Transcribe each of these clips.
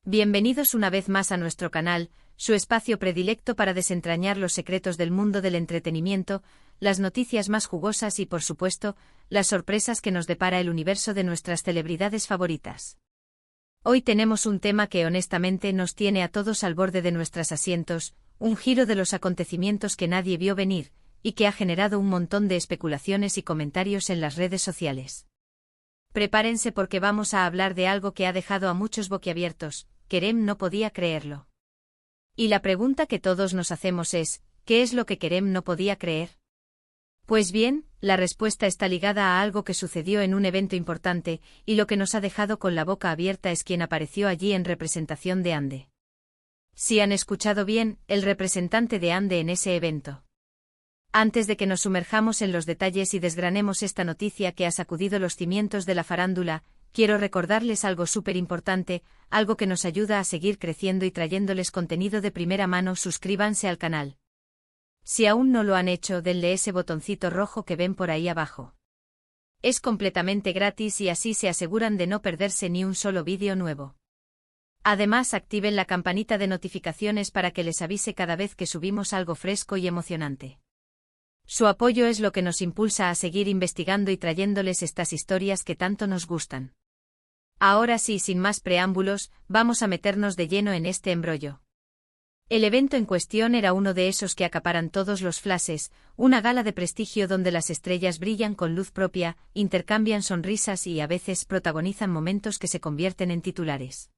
Bienvenidos una vez más a nuestro canal, su espacio predilecto para desentrañar los secretos del mundo del entretenimiento, las noticias más jugosas y, por supuesto, las sorpresas que nos depara el universo de nuestras celebridades favoritas. Hoy tenemos un tema que honestamente nos tiene a todos al borde de nuestros asientos, un giro de los acontecimientos que nadie vio venir, y que ha generado un montón de especulaciones y comentarios en las redes sociales. Prepárense porque vamos a hablar de algo que ha dejado a muchos boquiabiertos. Kerem no podía creerlo. Y la pregunta que todos nos hacemos es, ¿qué es lo que Kerem no podía creer? Pues bien, la respuesta está ligada a algo que sucedió en un evento importante, y lo que nos ha dejado con la boca abierta es quien apareció allí en representación de Ande. Si han escuchado bien, el representante de Ande en ese evento. Antes de que nos sumerjamos en los detalles y desgranemos esta noticia que ha sacudido los cimientos de la farándula, quiero recordarles algo súper importante, algo que nos ayuda a seguir creciendo y trayéndoles contenido de primera mano. Suscríbanse al canal. Si aún no lo han hecho, denle ese botoncito rojo que ven por ahí abajo. Es completamente gratis y así se aseguran de no perderse ni un solo vídeo nuevo. Además, activen la campanita de notificaciones para que les avise cada vez que subimos algo fresco y emocionante. Su apoyo es lo que nos impulsa a seguir investigando y trayéndoles estas historias que tanto nos gustan. Ahora sí, sin más preámbulos, vamos a meternos de lleno en este embrollo. El evento en cuestión era uno de esos que acaparan todos los flashes, una gala de prestigio donde las estrellas brillan con luz propia, intercambian sonrisas y a veces protagonizan momentos que se convierten en titulares.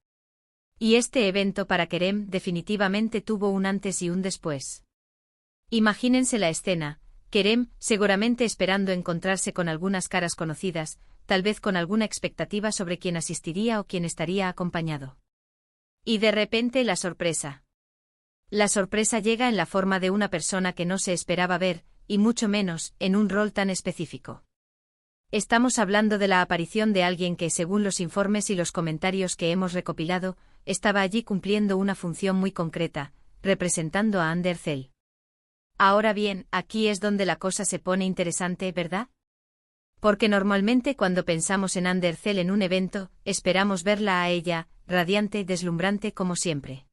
Y este evento para Kerem definitivamente tuvo un antes y un después. Imagínense la escena. Kerem, seguramente esperando encontrarse con algunas caras conocidas, tal vez con alguna expectativa sobre quién asistiría o quién estaría acompañado. Y de repente la sorpresa. La sorpresa llega en la forma de una persona que no se esperaba ver, y mucho menos, en un rol tan específico. Estamos hablando de la aparición de alguien que, según los informes y los comentarios que hemos recopilado, estaba allí cumpliendo una función muy concreta, representando a Ander Zel. Ahora bien, aquí es donde la cosa se pone interesante, ¿verdad? Porque normalmente cuando pensamos en Ander Zel en un evento, esperamos verla a ella, radiante, deslumbrante como siempre.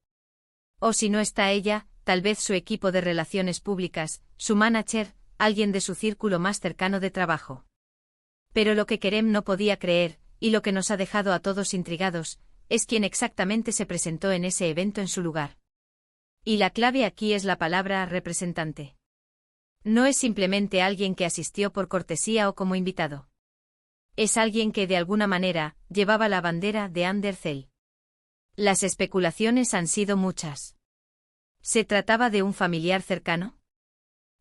O si no está ella, tal vez su equipo de relaciones públicas, su manager, alguien de su círculo más cercano de trabajo. Pero lo que Kerem no podía creer, y lo que nos ha dejado a todos intrigados, es quién exactamente se presentó en ese evento en su lugar. Y la clave aquí es la palabra representante. No es simplemente alguien que asistió por cortesía o como invitado. Es alguien que de alguna manera llevaba la bandera de Ander Zel. Las especulaciones han sido muchas. ¿Se trataba de un familiar cercano?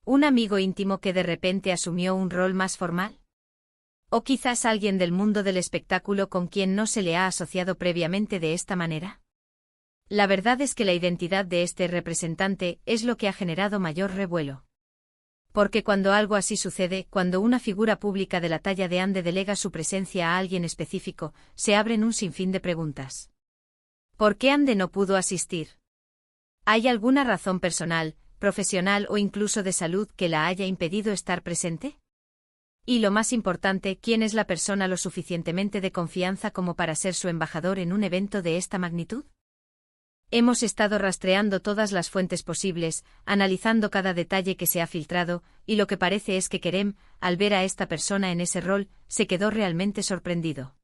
¿Un amigo íntimo que de repente asumió un rol más formal? ¿O quizás alguien del mundo del espectáculo con quien no se le ha asociado previamente de esta manera? La verdad es que la identidad de este representante es lo que ha generado mayor revuelo. Porque cuando algo así sucede, cuando una figura pública de la talla de Ande delega su presencia a alguien específico, se abren un sinfín de preguntas. ¿Por qué Ande no pudo asistir? ¿Hay alguna razón personal, profesional o incluso de salud que la haya impedido estar presente? Y lo más importante, ¿quién es la persona lo suficientemente de confianza como para ser su embajador en un evento de esta magnitud? Hemos estado rastreando todas las fuentes posibles, analizando cada detalle que se ha filtrado, y lo que parece es que Kerem, al ver a esta persona en ese rol, se quedó realmente sorprendido.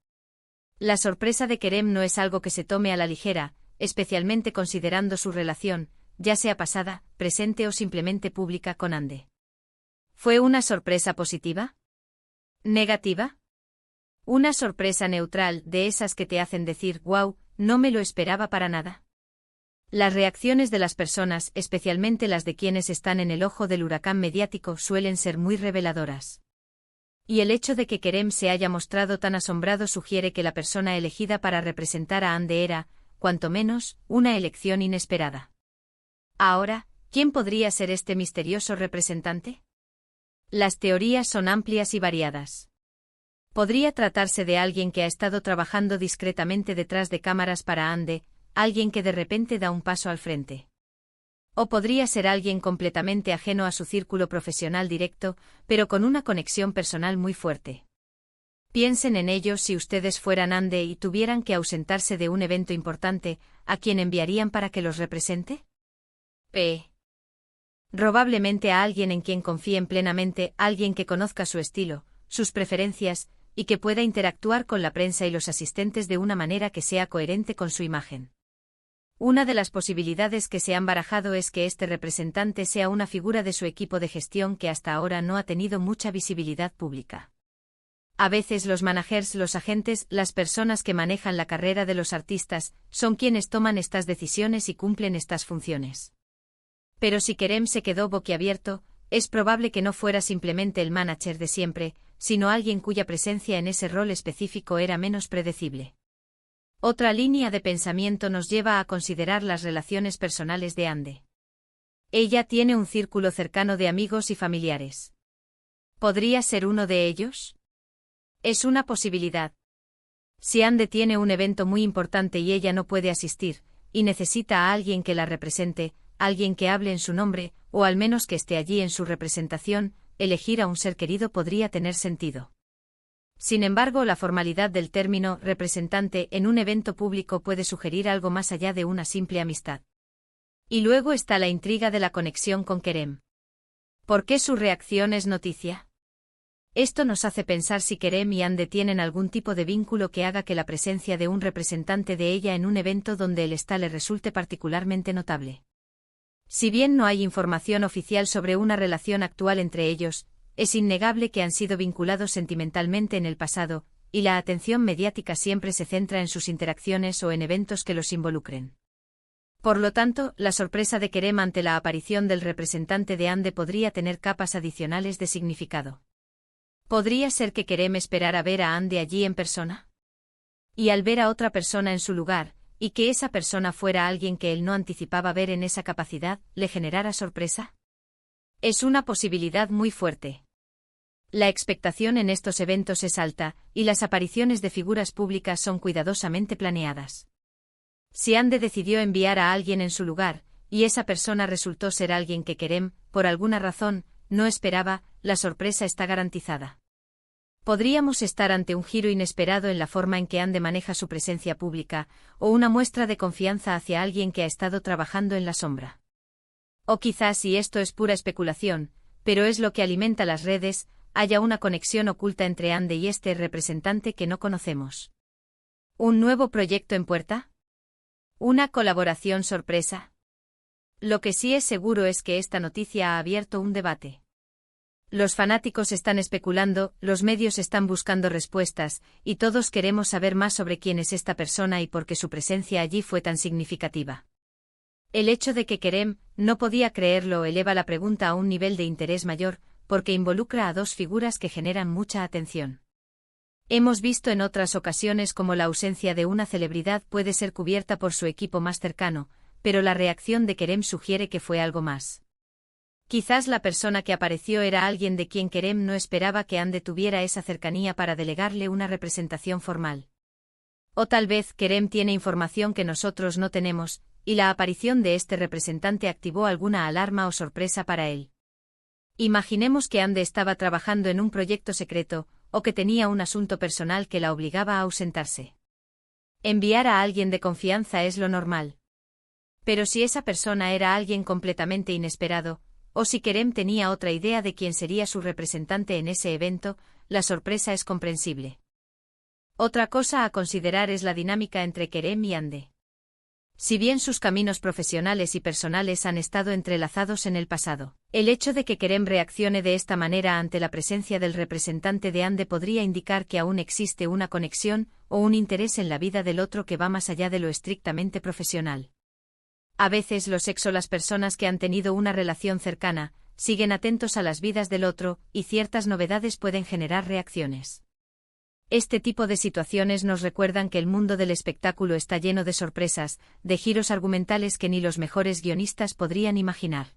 La sorpresa de Kerem no es algo que se tome a la ligera, especialmente considerando su relación, ya sea pasada, presente o simplemente pública con Ande. ¿Fue una sorpresa positiva? ¿Negativa? ¿Una sorpresa neutral, de esas que te hacen decir, wow, no me lo esperaba para nada? Las reacciones de las personas, especialmente las de quienes están en el ojo del huracán mediático, suelen ser muy reveladoras. Y el hecho de que Kerem se haya mostrado tan asombrado sugiere que la persona elegida para representar a Ande era, cuanto menos, una elección inesperada. Ahora, ¿quién podría ser este misterioso representante? Las teorías son amplias y variadas. Podría tratarse de alguien que ha estado trabajando discretamente detrás de cámaras para Ande, alguien que de repente da un paso al frente. O podría ser alguien completamente ajeno a su círculo profesional directo, pero con una conexión personal muy fuerte. Piensen en ello si ustedes fueran Ande y tuvieran que ausentarse de un evento importante, ¿a quién enviarían para que los represente? Probablemente a alguien en quien confíen plenamente, alguien que conozca su estilo, sus preferencias, y que pueda interactuar con la prensa y los asistentes de una manera que sea coherente con su imagen. Una de las posibilidades que se han barajado es que este representante sea una figura de su equipo de gestión que hasta ahora no ha tenido mucha visibilidad pública. A veces los managers, los agentes, las personas que manejan la carrera de los artistas, son quienes toman estas decisiones y cumplen estas funciones. Pero si Kerem se quedó boquiabierto, es probable que no fuera simplemente el manager de siempre, sino alguien cuya presencia en ese rol específico era menos predecible. Otra línea de pensamiento nos lleva a considerar las relaciones personales de Ande. Ella tiene un círculo cercano de amigos y familiares. ¿Podría ser uno de ellos? Es una posibilidad. Si Ande tiene un evento muy importante y ella no puede asistir, y necesita a alguien que la represente, alguien que hable en su nombre, o al menos que esté allí en su representación, elegir a un ser querido podría tener sentido. Sin embargo, la formalidad del término representante en un evento público puede sugerir algo más allá de una simple amistad. Y luego está la intriga de la conexión con Kerem. ¿Por qué su reacción es noticia? Esto nos hace pensar si Kerem y Ande tienen algún tipo de vínculo que haga que la presencia de un representante de ella en un evento donde él está le resulte particularmente notable. Si bien no hay información oficial sobre una relación actual entre ellos, es innegable que han sido vinculados sentimentalmente en el pasado, y la atención mediática siempre se centra en sus interacciones o en eventos que los involucren. Por lo tanto, la sorpresa de Kerem ante la aparición del representante de Ande podría tener capas adicionales de significado. ¿Podría ser que Kerem esperara ver a Ande allí en persona? Y al ver a otra persona en su lugar, y que esa persona fuera alguien que él no anticipaba ver en esa capacidad, ¿le generara sorpresa? Es una posibilidad muy fuerte. La expectación en estos eventos es alta, y las apariciones de figuras públicas son cuidadosamente planeadas. Si Ande decidió enviar a alguien en su lugar, y esa persona resultó ser alguien que Kerem, por alguna razón, no esperaba, la sorpresa está garantizada. Podríamos estar ante un giro inesperado en la forma en que Ande maneja su presencia pública, o una muestra de confianza hacia alguien que ha estado trabajando en la sombra. O quizás, y esto es pura especulación, pero es lo que alimenta las redes, haya una conexión oculta entre Ande y este representante que no conocemos. ¿Un nuevo proyecto en puerta? ¿Una colaboración sorpresa? Lo que sí es seguro es que esta noticia ha abierto un debate. Los fanáticos están especulando, los medios están buscando respuestas, y todos queremos saber más sobre quién es esta persona y por qué su presencia allí fue tan significativa. El hecho de que Kerem no podía creerlo eleva la pregunta a un nivel de interés mayor, porque involucra a dos figuras que generan mucha atención. Hemos visto en otras ocasiones cómo la ausencia de una celebridad puede ser cubierta por su equipo más cercano, pero la reacción de Kerem sugiere que fue algo más. Quizás la persona que apareció era alguien de quien Kerem no esperaba que Ande tuviera esa cercanía para delegarle una representación formal. O tal vez Kerem tiene información que nosotros no tenemos, y la aparición de este representante activó alguna alarma o sorpresa para él. Imaginemos que Ande estaba trabajando en un proyecto secreto, o que tenía un asunto personal que la obligaba a ausentarse. Enviar a alguien de confianza es lo normal. Pero si esa persona era alguien completamente inesperado, o si Kerem tenía otra idea de quién sería su representante en ese evento, la sorpresa es comprensible. Otra cosa a considerar es la dinámica entre Kerem y Ande. Si bien sus caminos profesionales y personales han estado entrelazados en el pasado, el hecho de que Kerem reaccione de esta manera ante la presencia del representante de Ande podría indicar que aún existe una conexión o un interés en la vida del otro que va más allá de lo estrictamente profesional. A veces los ex o las personas que han tenido una relación cercana, siguen atentos a las vidas del otro, y ciertas novedades pueden generar reacciones. Este tipo de situaciones nos recuerdan que el mundo del espectáculo está lleno de sorpresas, de giros argumentales que ni los mejores guionistas podrían imaginar.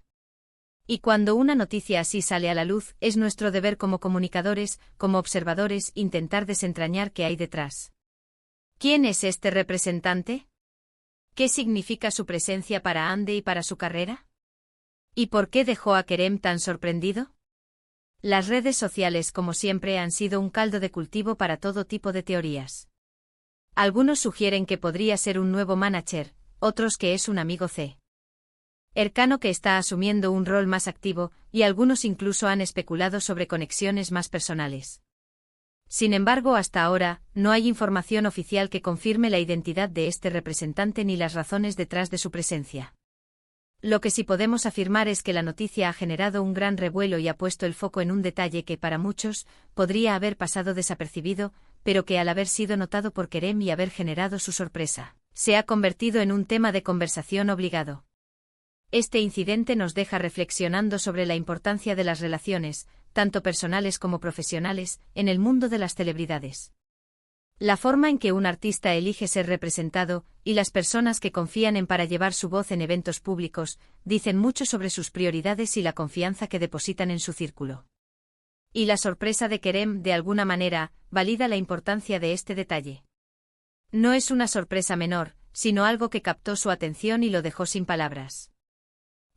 Y cuando una noticia así sale a la luz, es nuestro deber como comunicadores, como observadores, intentar desentrañar qué hay detrás. ¿Quién es este representante? ¿Qué significa su presencia para Ande y para su carrera? ¿Y por qué dejó a Kerem tan sorprendido? Las redes sociales, como siempre, han sido un caldo de cultivo para todo tipo de teorías. Algunos sugieren que podría ser un nuevo manager, otros que es un amigo cercano que está asumiendo un rol más activo, y algunos incluso han especulado sobre conexiones más personales. Sin embargo, hasta ahora, no hay información oficial que confirme la identidad de este representante ni las razones detrás de su presencia. Lo que sí podemos afirmar es que la noticia ha generado un gran revuelo y ha puesto el foco en un detalle que para muchos podría haber pasado desapercibido, pero que al haber sido notado por Kerem y haber generado su sorpresa, se ha convertido en un tema de conversación obligado. Este incidente nos deja reflexionando sobre la importancia de las relaciones, tanto personales como profesionales, en el mundo de las celebridades. La forma en que un artista elige ser representado, y las personas que confían en para llevar su voz en eventos públicos, dicen mucho sobre sus prioridades y la confianza que depositan en su círculo. Y la sorpresa de Kerem, de alguna manera, valida la importancia de este detalle. No es una sorpresa menor, sino algo que captó su atención y lo dejó sin palabras.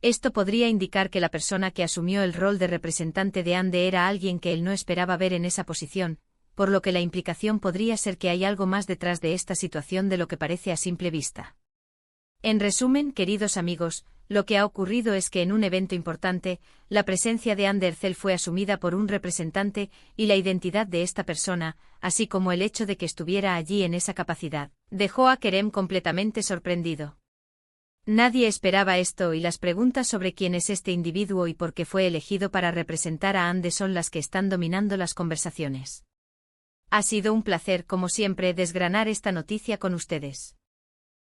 Esto podría indicar que la persona que asumió el rol de representante de Ande era alguien que él no esperaba ver en esa posición, por lo que la implicación podría ser que hay algo más detrás de esta situación de lo que parece a simple vista. En resumen, queridos amigos, lo que ha ocurrido es que en un evento importante, la presencia de Ande Erçel fue asumida por un representante y la identidad de esta persona, así como el hecho de que estuviera allí en esa capacidad, dejó a Kerem completamente sorprendido. Nadie esperaba esto y las preguntas sobre quién es este individuo y por qué fue elegido para representar a Ande son las que están dominando las conversaciones. Ha sido un placer, como siempre, desgranar esta noticia con ustedes.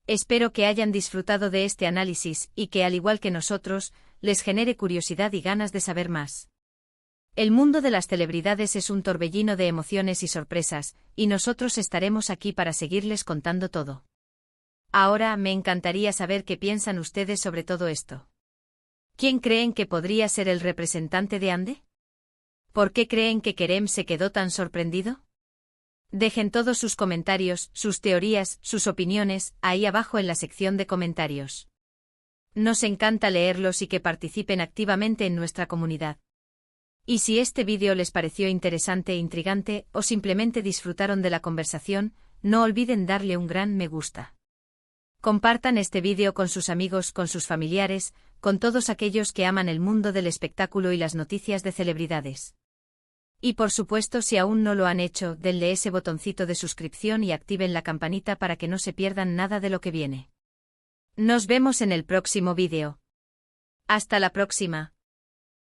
Espero que hayan disfrutado de este análisis y que, al igual que nosotros, les genere curiosidad y ganas de saber más. El mundo de las celebridades es un torbellino de emociones y sorpresas, y nosotros estaremos aquí para seguirles contando todo. Ahora me encantaría saber qué piensan ustedes sobre todo esto. ¿Quién creen que podría ser el representante de Ande? ¿Por qué creen que Kerem se quedó tan sorprendido? Dejen todos sus comentarios, sus teorías, sus opiniones, ahí abajo en la sección de comentarios. Nos encanta leerlos y que participen activamente en nuestra comunidad. Y si este vídeo les pareció interesante e intrigante, o simplemente disfrutaron de la conversación, no olviden darle un gran me gusta. Compartan este vídeo con sus amigos, con sus familiares, con todos aquellos que aman el mundo del espectáculo y las noticias de celebridades. Y por supuesto, si aún no lo han hecho, denle ese botoncito de suscripción y activen la campanita para que no se pierdan nada de lo que viene. Nos vemos en el próximo vídeo. Hasta la próxima.